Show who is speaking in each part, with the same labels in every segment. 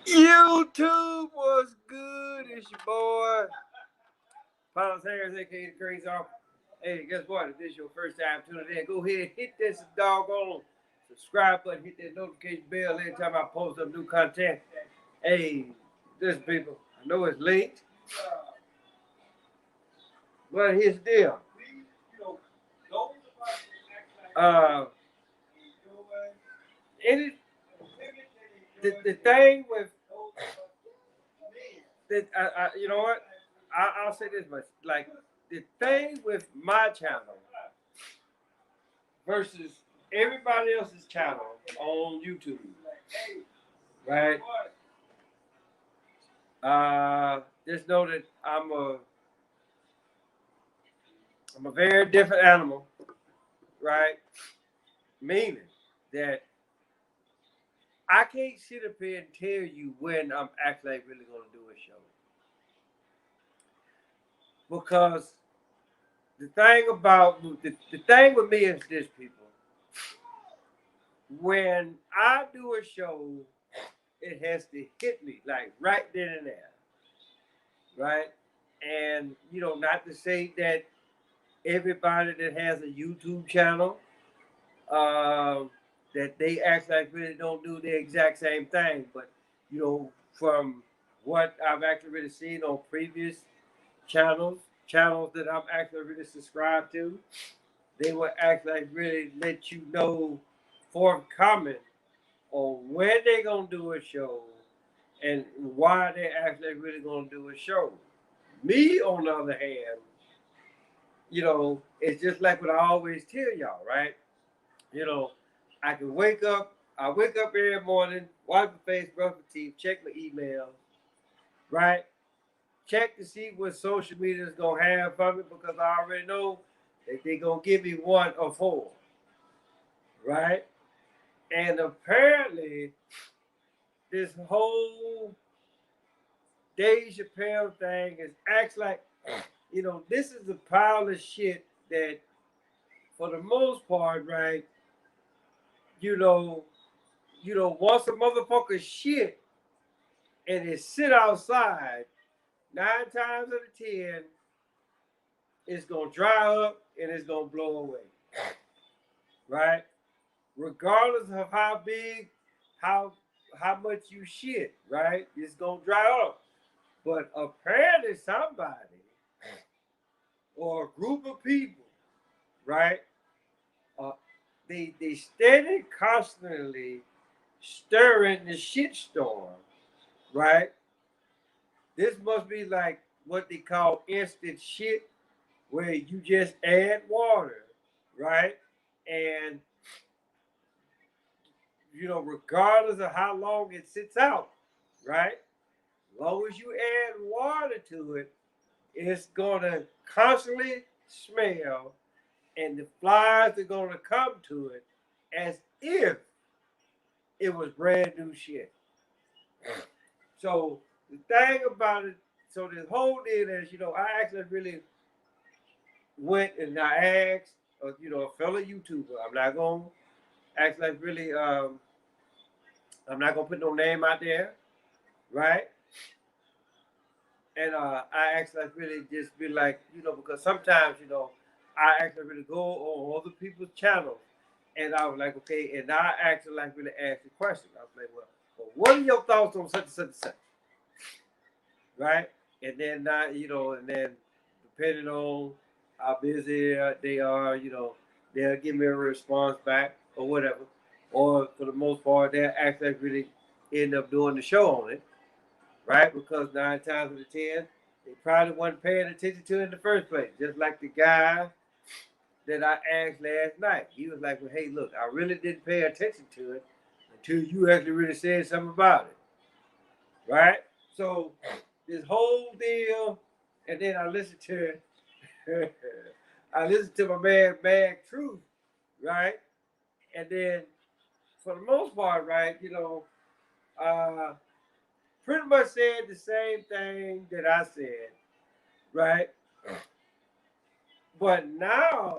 Speaker 1: YouTube was good. It's your boy, Pounds Harris, aka the Crazy Off. Hey, guess what? If this is your first time tuning in, go ahead, hit this doggone subscribe button, hit that notification bell every time I post up new content. Hey, listen, people, I know it's late, but here's the deal. Uh, any the thing with you know what? I'll say this much. Like, the thing with my channel versus everybody else's channel on YouTube, right? Just know that I'm a very different animal, right? Meaning that I can't sit up here and tell you when I'm actually really going to do a show. Because the thing with me is this, people. When I do a show, it has to hit me like right then and there, right? And not to say that everybody that has a YouTube channel, that they act like really don't do the exact same thing, but from what I've actually really seen on previous channels that I'm actually really subscribed to, they will act like really let you know forthcoming on when they're gonna do a show and why they're actually really gonna do a show. Me, on the other hand, it's just like what I always tell y'all, right? You know, I can I wake up every morning, wipe my face, brush my teeth, check my email, right? Check to see what social media is gonna have for me because I already know that they're gonna give me one or four, right? And apparently, this whole Dave Chappelle thing is acts like, this is a pile of shit that, for the most part, right? You know, once a motherfucker shit and it sit outside, 9 times out of 10, it's gonna dry up and it's gonna blow away, right? Regardless of how big, how how much you shit, right? It's gonna dry up. But apparently, somebody or a group of people, right? Uh, they steady constantly stirring the shit storm, right? This must be like what they call instant shit, where you just add water, right? And regardless of how long it sits out, right? As long as you add water to it, it's gonna constantly smell, and the flies are gonna come to it as if it was brand new shit. So the thing about it, so this whole deal is, I actually really went and I asked, a fellow YouTuber. I'm not gonna act like really. I'm not gonna put no name out there, right? And I actually really just be like, because sometimes, I actually really go on other people's channels, and I was like, okay, and I actually like really ask the question. I was like, well, what are your thoughts on such and such and such, right? And then and then depending on how busy they are, they'll give me a response back or whatever, or for the most part, they'll actually really end up doing the show on it, right? Because 9 times out of 10, they probably wasn't paying attention to it in the first place. Just like the guy that I asked last night. He was like, well, hey, look, I really didn't pay attention to it until you actually really said something about it, right? So this whole deal, and then I listened to I listened to my man Mad Truth, right? And then for the most part, right, uh, pretty much said the same thing that I said, right? But now,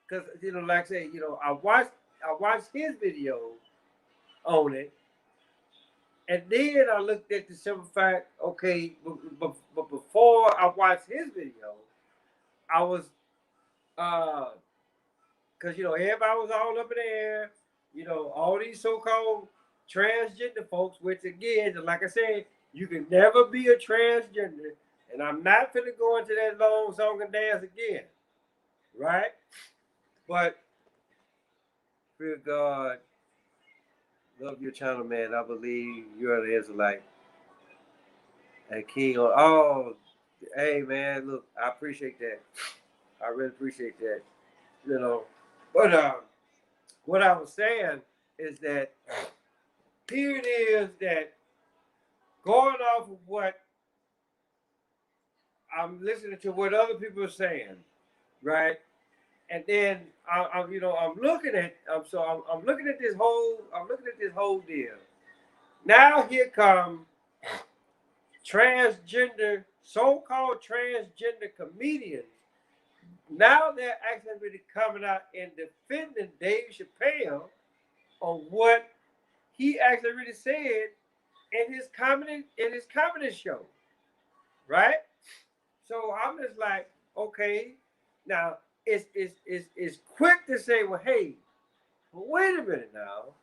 Speaker 1: because like I said, I watched his video, on it. And then I looked at the simple fact, okay, but before I watched his video, I was, because, everybody was all up in the air, all these so-called transgender folks, which again, like I said, you can never be a transgender. And I'm not going to go into that long song and dance again, right? But, fear God, love your channel, man. I believe you're an Israelite. And King, oh, hey, man, look, I appreciate that. I really appreciate that, But what I was saying is that here it is that going off of what I'm listening to what other people are saying, right? And then I'm looking at I'm looking at this whole deal. Now here come transgender, so-called transgender comedians. Now they're actually really coming out and defending Dave Chappelle on what he actually really said in his comedy show, right? So I'm just like, okay, now it's quick to say, well, hey, but wait a minute now,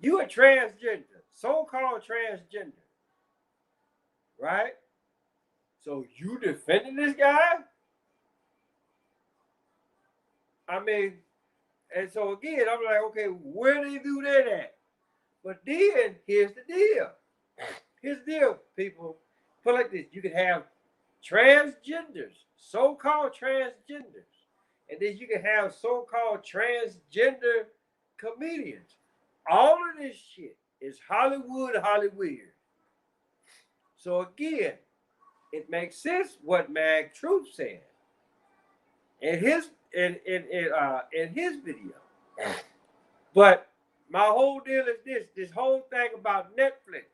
Speaker 1: you a transgender, so-called transgender, right? So you defending this guy? I mean, and so again, I'm like, okay, where do you do that at? But then here's the deal. Here's the deal, people. Put it like this: you can have transgenders, so-called transgenders, and then you can have so-called transgender comedians. All of this shit is Hollywood. So again, it makes sense what Mag Truth said in his video. But my whole deal is this whole thing about Netflix.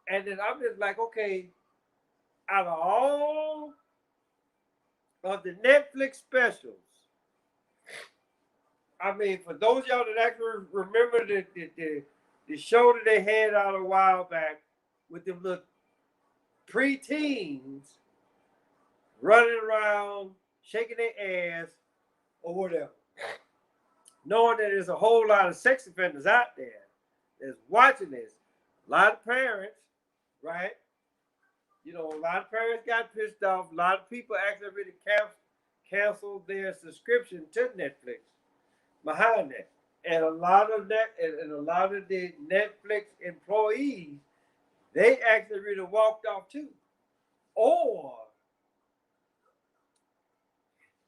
Speaker 1: And then I'm just like, okay, out of all of the Netflix specials, I mean, for those of y'all that actually remember the show that they had out a while back with them little preteens running around, shaking their ass, or whatever, knowing that there's a whole lot of sex offenders out there that's watching this. A lot of parents, right? A lot of parents got pissed off. A lot of people actually really canceled their subscription to Netflix behind that. And a lot of that, and a lot of the Netflix employees, they actually really walked off too. Or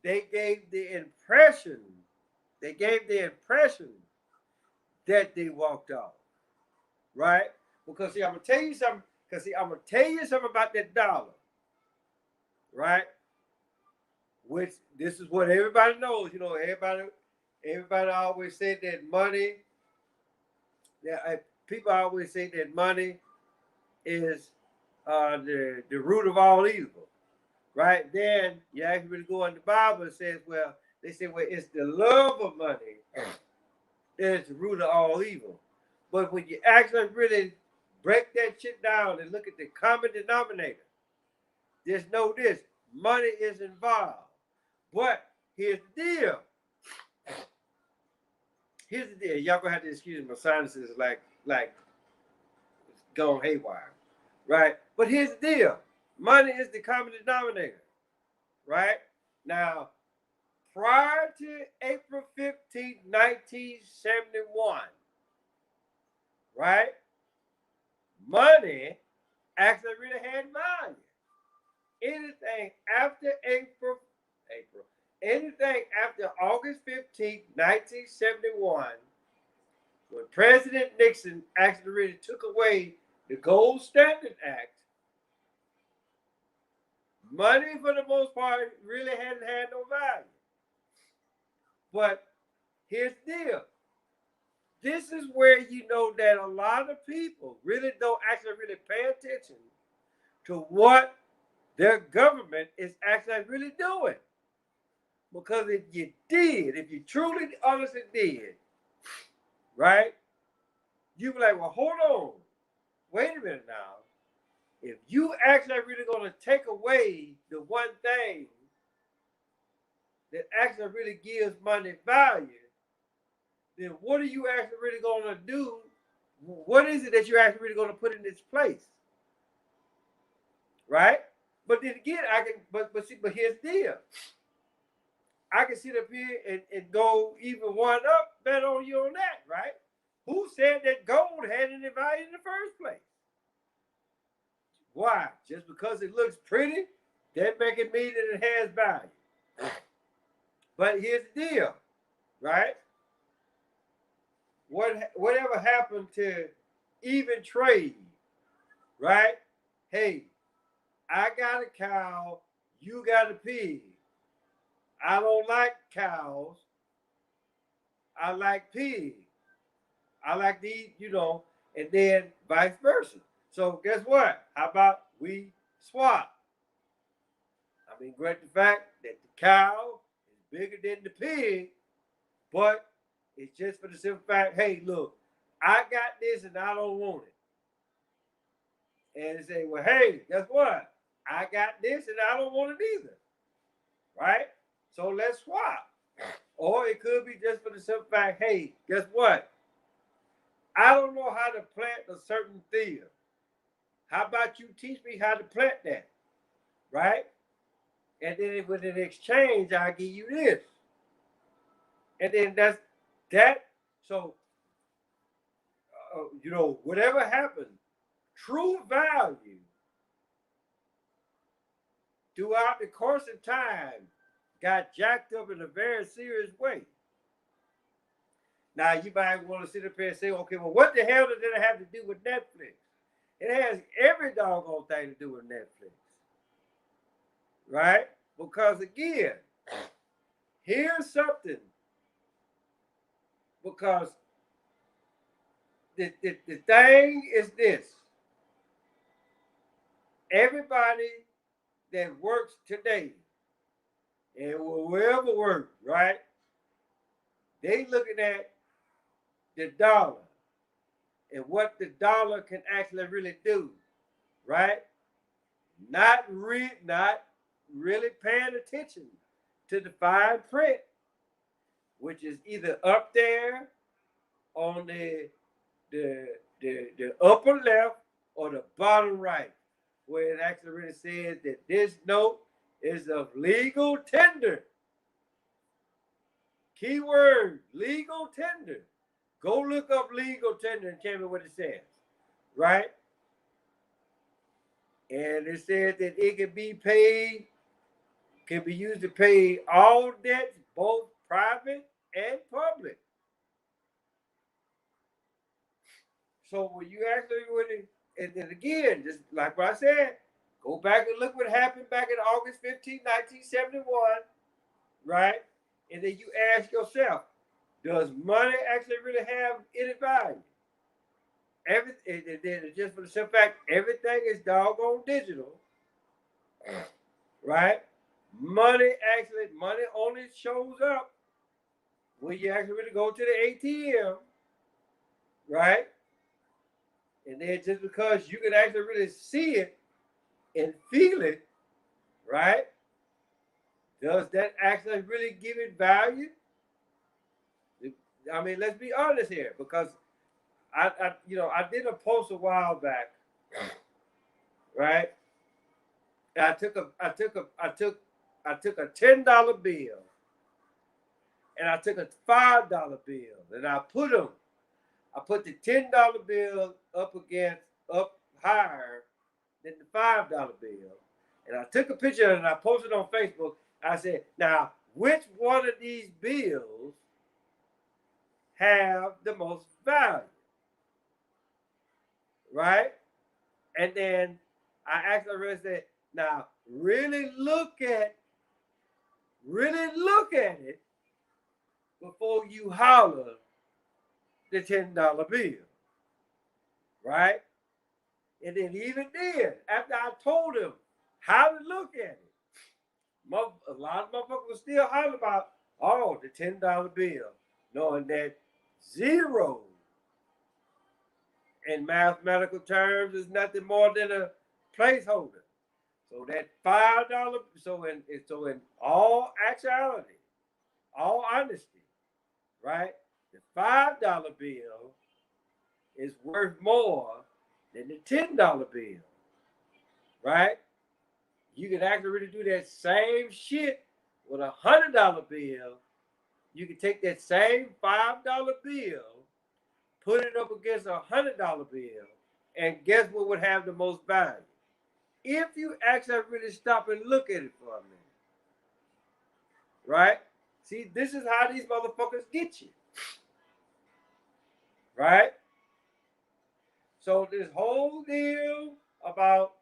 Speaker 1: they gave the impression that they walked off. Right? Because I'm gonna tell you something about that dollar. Right? Which this is what everybody knows. Everybody always said that money. People always say that money is the root of all evil. Right? Then you actually go in the Bible and says, well, they say, well, it's the love of money that is the root of all evil. But when you actually really break that shit down and look at the common denominator, just know this: money is involved. But here's the deal. Y'all gonna have to excuse my sinuses like gone haywire, right? But here's the deal: money is the common denominator, right? Now, prior to April 15th, 1971, right? Money actually really had value. Anything after anything after August 15th, 1971, when President Nixon actually really took away the Gold Standard Act, money for the most part really hadn't had no value. But here's the deal. This is where you know that a lot of people really don't actually really pay attention to what their government is actually really doing. Because if you truly honestly did, right? You be like, well, hold on. Wait a minute now. If you actually are really going to take away the one thing that actually really gives money value, then what are you actually really going to do? What is it that you're actually really going to put in its place? Right? But then again, I can, but here's the deal. I can sit up here and go even one up, bet on you on that, right? Who said that gold had any value in the first place? Why? Just because it looks pretty, that make it mean that it has value. But here's the deal, right? Whatever happened to even trade, right? Hey, I got a cow, you got a pig. I don't like cows. I like pigs. I like to eat, and then vice versa. So guess what? How about we swap? I mean, great the fact that the cow is bigger than the pig, but it's just for the simple fact, hey, look, I got this and I don't want it. And they say, well, hey, guess what? I got this and I don't want it either. Right? So let's swap. Or it could be just for the simple fact, hey, guess what? I don't know how to plant a certain field. How about you teach me how to plant that? Right? And then with an exchange, I'll give you this. And then that's that. So, whatever happens, true value throughout the course of time got jacked up in a very serious way. Now, you might want to sit up here and say, okay, well, what the hell did that have to do with Netflix? It has every doggone thing to do with Netflix. Right? Because, again, here's something. Because the thing is this. Everybody that works today, and wherever work, right? They looking at the dollar and what the dollar can actually really do, right? Not really paying attention to the fine print, which is either up there on the upper left or the bottom right, where it actually really says that this note is of legal tender. Keyword, legal tender. Go look up legal tender and tell me what it says, right? And it says that it can be used to pay all debts, both private and public. So when you actually and then again, just like what I said, go back and look what happened back in August 15, 1971, right? And then you ask yourself, does money actually really have any value? Everything, just for the simple fact, everything is doggone digital, right? Money only shows up when you actually really go to the ATM, right? And then just because you can actually really see it and feel it, right? Does that actually really give it value? I mean, let's be honest here, because I did a post a while back, right? And I took a $10 bill and I took a $5 bill and I put the $10 bill up higher than the $5 bill. And I took a picture and I posted on Facebook. I said, now, which one of these bills have the most value? Right? And then I actually really said, now, really look at it before you holler the $10 bill. Right? And then even then, after I told him how to look at it, a lot of motherfuckers still holler about, the $10 bill, knowing that zeros in mathematical terms is nothing more than a placeholder. So that $5, so in all actuality, all honesty, right? The $5 bill is worth more than the $10 bill, right? You can actually really do that same shit with a $100 bill. You can take that same $5 bill, put it up against a $100 bill, and guess what would have the most value? If you actually really stop and look at it for a minute, right? See, this is how these motherfuckers get you, right? So this whole deal about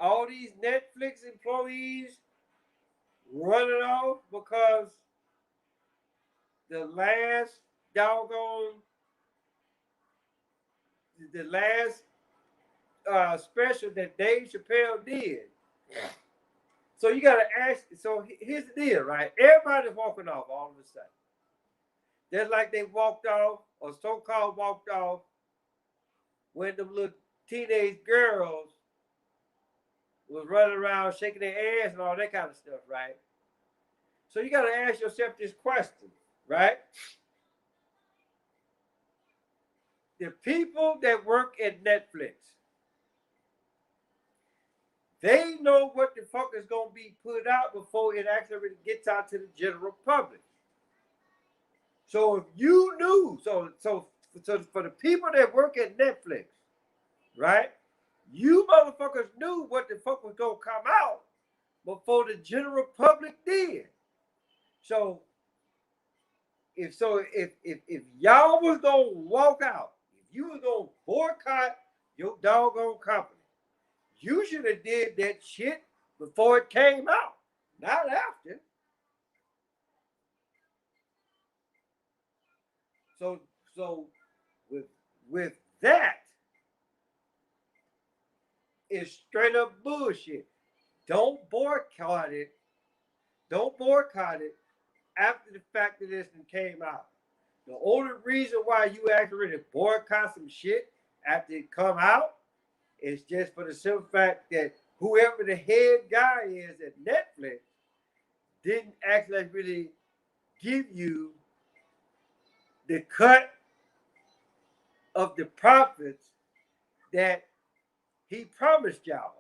Speaker 1: all these Netflix employees running off because the last doggone, the last special that Dave Chappelle did. So you gotta ask. So here's the deal, right? Everybody's walking off all of a sudden. Just like they walked off, or so-called walked off, when them little teenage girls was running around shaking their ass and all that kind of stuff, right? So you gotta ask yourself this question, right? The people that work at Netflix, they know what the fuck is gonna be put out before it actually gets out to the general public. So if you knew, so for the people that work at Netflix, right? You motherfuckers knew what the fuck was gonna come out before the general public did. So if y'all was gonna walk out, if you was gonna boycott your doggone company, you should have did that shit before it came out, not after. So with that, it's straight up bullshit. Don't boycott it. Don't boycott it after the fact that this came out. The only reason why you actually boycott some shit after it come out is just for the simple fact that whoever the head guy is at Netflix didn't actually really give you the cut of the profits that he promised y'all.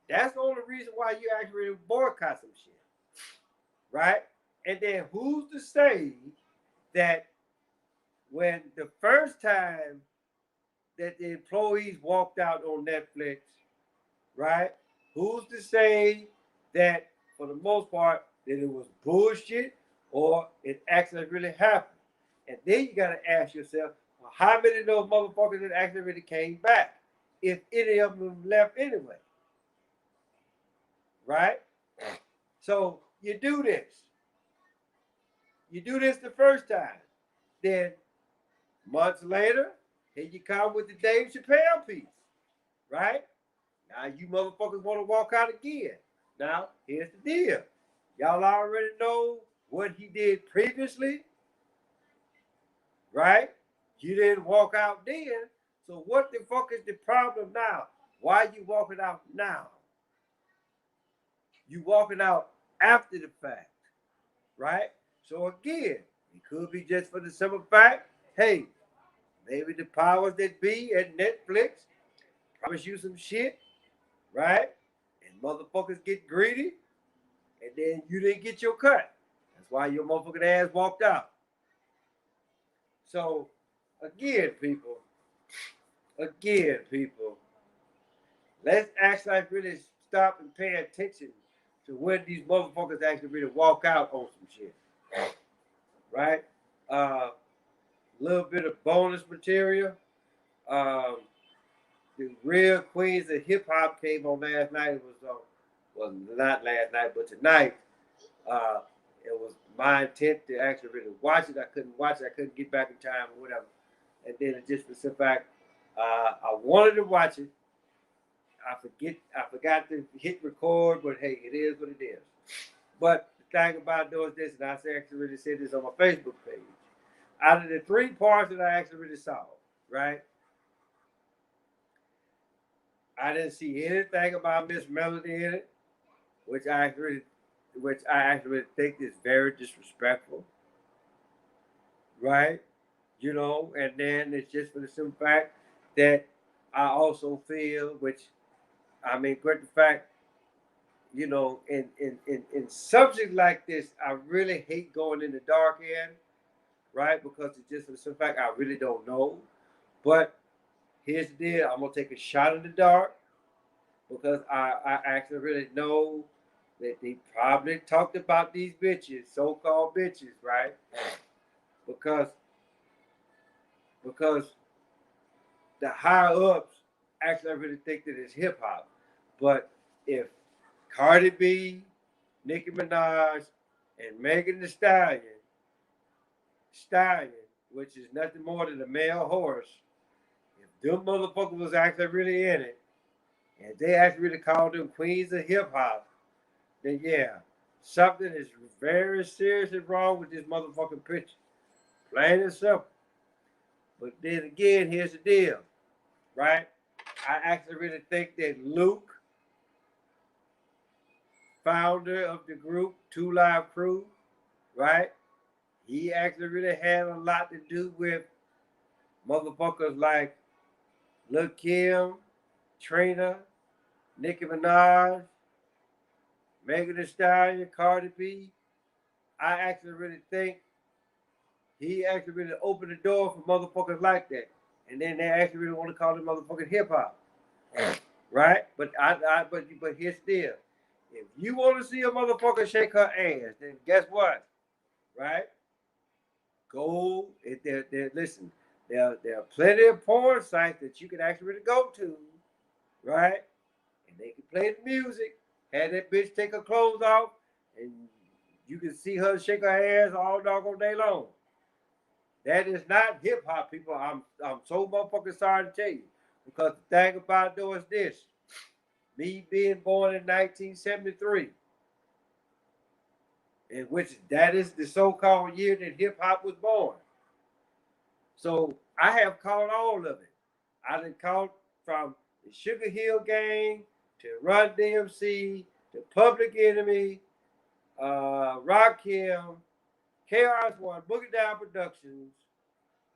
Speaker 1: That's the only reason why you actually boycott some shit, right? And then who's to say that when the first time that the employees walked out on Netflix, right? Who's to say that for the most part that it was bullshit or it actually really happened? And then you gotta ask yourself, well, how many of those motherfuckers that actually really came back? If any of them left anyway. Right? So you do this. You do this the first time. Then months later, here you come with the Dave Chappelle piece. Right? Now you motherfuckers want to walk out again. Now, here's the deal. Y'all already know what he did previously. Right? You didn't walk out then. So what the fuck is the problem now? Why are you walking out now? You walking out after the fact, right? So again, it could be just for the simple fact, hey, maybe the powers that be at Netflix promise you some shit, right? And motherfuckers get greedy, and then you didn't get your cut. That's why your motherfucking ass walked out. So again, people, let's actually really stop and pay attention to when these motherfuckers actually really walk out on some shit. Right? A little bit of bonus material. The real queens of hip hop came on last night. It was well, not last night, but tonight. It was my intent to actually really watch it. I couldn't watch it. I couldn't get back in time or whatever. And then it just was the fact I wanted to watch it. I forgot to hit record, but hey, it is what it is. But the thing about it is this, and I actually really said this on my Facebook page. Out of the 3 parts that I actually really saw, right? I didn't see anything about Miss Melody in it, which I actually think is very disrespectful, right? You know, and then it's just for the simple fact that I also feel, which I mean, great the fact, you know, in subjects like this, I really hate going in the dark end, right? Because it's just for the simple fact I really don't know. But here's the deal: I'm gonna take a shot in the dark because I actually really know that they probably talked about these bitches, so-called bitches, right? Because because the higher ups actually I really think that it's hip hop. But if Cardi B, Nicki Minaj, and Megan Stallion, which is nothing more than a male horse, if them motherfuckers was actually really in it, and they actually really called them queens of hip hop, then yeah, something is very seriously wrong with this motherfucking picture. Plain and simple. But then again, here's the deal, right? I actually really think that Luke, founder of the group Two Live Crew, right? He actually really had a lot to do with motherfuckers like Lil Kim, Trina, Nicki Minaj, Megan Thee Stallion, Cardi B. I actually really think he actually really opened the door for motherfuckers like that. And then they actually really want to call it motherfucking hip hop. Right? But but here's the deal. If you want to see a motherfucker shake her ass, then guess what? Right? Go if they're listen, there are plenty of porn sites that you can actually really go to, right? And they can play the music, have that bitch take her clothes off, and you can see her shake her ass all doggone day long. That is not hip hop, people. I'm so motherfucking sorry to tell you. Because the thing about it though is this. Me being born in 1973, in which that is the so-called year that hip hop was born. So I have caught all of it. I done caught from the Sugar Hill Gang to Run DMC to Public Enemy, Rakim, KRS-One, Boogie Down Productions,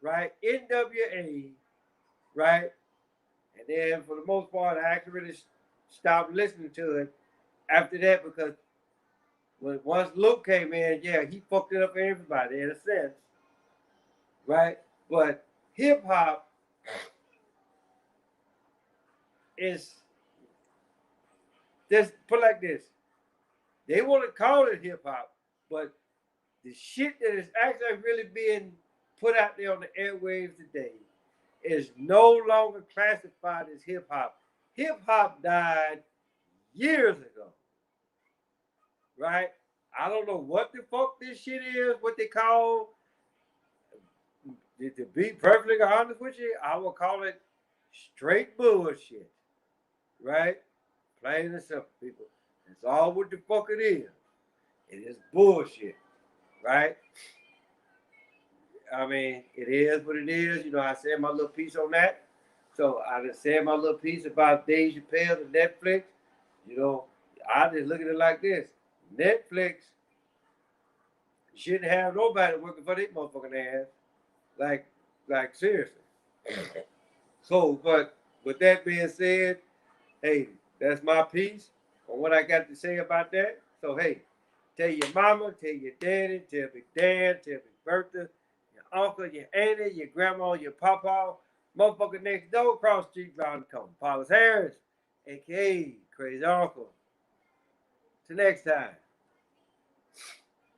Speaker 1: right? NWA, right? And then for the most part, I actually really stopped listening to it after that because once Luke came in, yeah, he fucked it up for everybody in a sense, right? But hip hop is just put like this. They want to call it hip hop, but the shit that is actually really being put out there on the airwaves today is no longer classified as hip hop. Hip hop died years ago, right? I don't know what the fuck this shit is, what they call. To be perfectly honest with you, I will call it straight bullshit, right? Plain and simple, people. That's all what the fuck it is. It is bullshit, right? I mean, it is what it is. You know, I said my little piece on that. So I just said my little piece about Dave Chappelle and Netflix. You know, I just look at it like this. Netflix shouldn't have nobody working for their motherfucking ass. Like seriously. So, but with that being said, hey, that's my piece on what I got to say about that. So, hey, tell your mama, tell your daddy, tell Big Dan, tell Big Bertha, your uncle, your auntie, your grandma, your papa, motherfucker next door across the street round the corner. Paulus Harris, aka Crazy Uncle. Till next time.